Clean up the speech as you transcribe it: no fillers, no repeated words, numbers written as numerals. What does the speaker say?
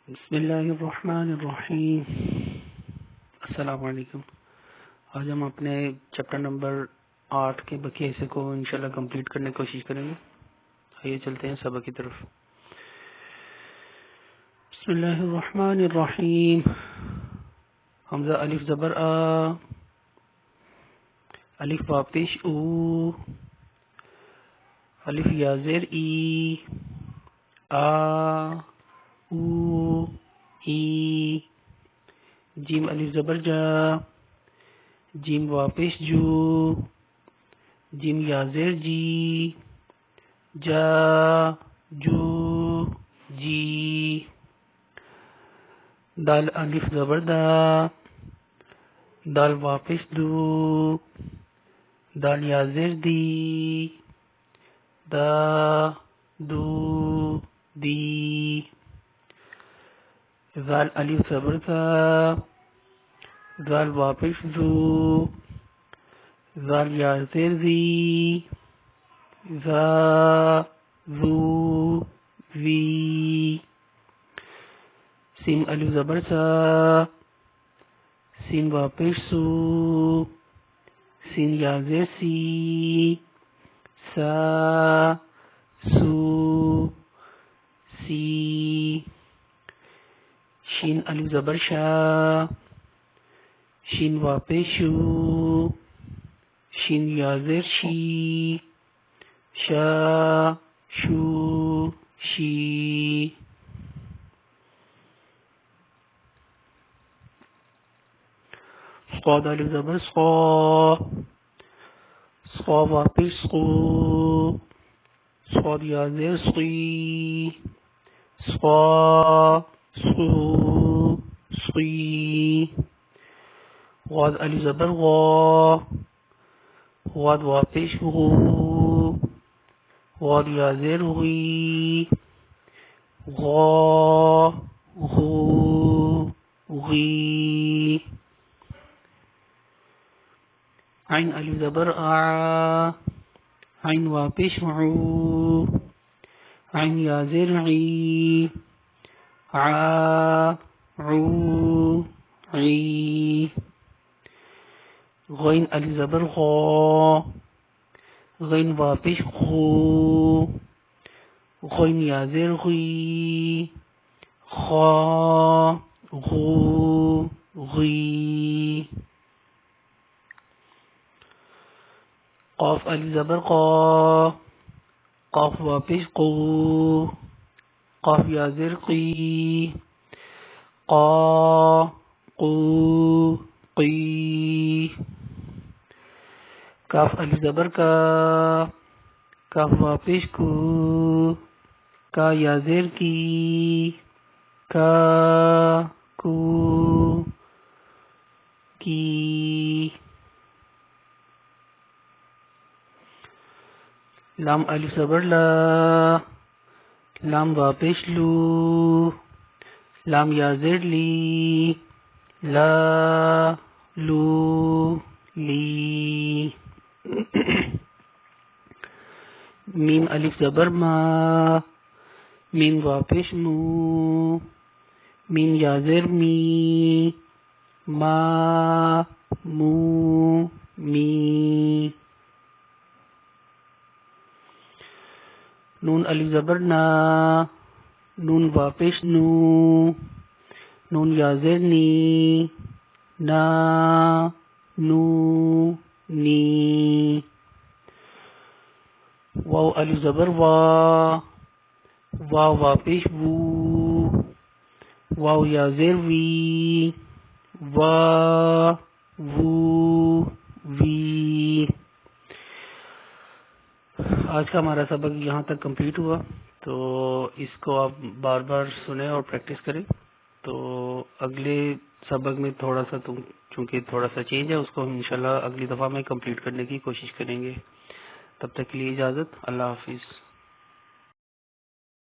بسم اللہ الرحمن الرحیم۔ السلام علیکم۔ آج ہم اپنے چیپٹر نمبر 8 کے بقیہ حصے کو انشاءاللہ کمپلیٹ کرنے کی کوشش کریں گے۔ آئیے چلتے ہیں سبق کی طرف۔ بسم اللہ الرحمن الرحیم۔ حمزہ الف زبر آ، الف واپش او، الف یا زیر ای، آ او ای، جیم الف زبر جا، جیم واپس جو، جیم یا زیر جی، جا جو جی، دال الف زبر دا، دال واپس دو، دال یا زیر دی، دا دو دی، زال الف زبر تا، زال واپس دو، زال یا زیر زی، زا زو زی، سین الف زبر سا، سین واپس سو، سین یا زیر سی، سا سو سی، شین الف زبر شا، شین واپس شو، شین یا زیر شی، شا شو شی، صاد الف زبر صا، صا واپس صو، صاد یا زیر صی، صا صو صی، غاد الف زبر غا، غاد واپس غو، غاد یا زیر غی، غا غو غی، عین الف زبر آ، عین واپس عو، عین یا زیر عی، عا عو عی، غین الف زبر غا، غین واپس غو، غین یا زیر غی، خا غو غی، قاف الف زبر قا، قاف واپس قو، قاف یا زیر قی، قا قو قی، کاف الف زبر کا، کاف واپس کو، کا یا زیر کی، کا کو کی، لام الف زبر لا، لام واپس لو، لام یا زیر لی، لا لو لی، میم الف زبر ما، میم واپس مو، میم یا زیر می، ما مو می، نون الف زبر نا، نون واپس نو، نون یا زیر نی، نا نو نی، واو الف زبر وا، واو واپس وو، واو یا زیر وی، وا وو وی۔ آج کا ہمارا سبق یہاں تک کمپلیٹ ہوا، تو اس کو آپ بار بار سنیں اور پریکٹس کریں۔ تو اگلے سبق میں تھوڑا سا چونکہ تھوڑا سا چینج ہے، اس کو ہم انشاءاللہ اگلی دفعہ میں کمپلیٹ کرنے کی کوشش کریں گے۔ تب تک کے لیے اجازت، اللہ حافظ۔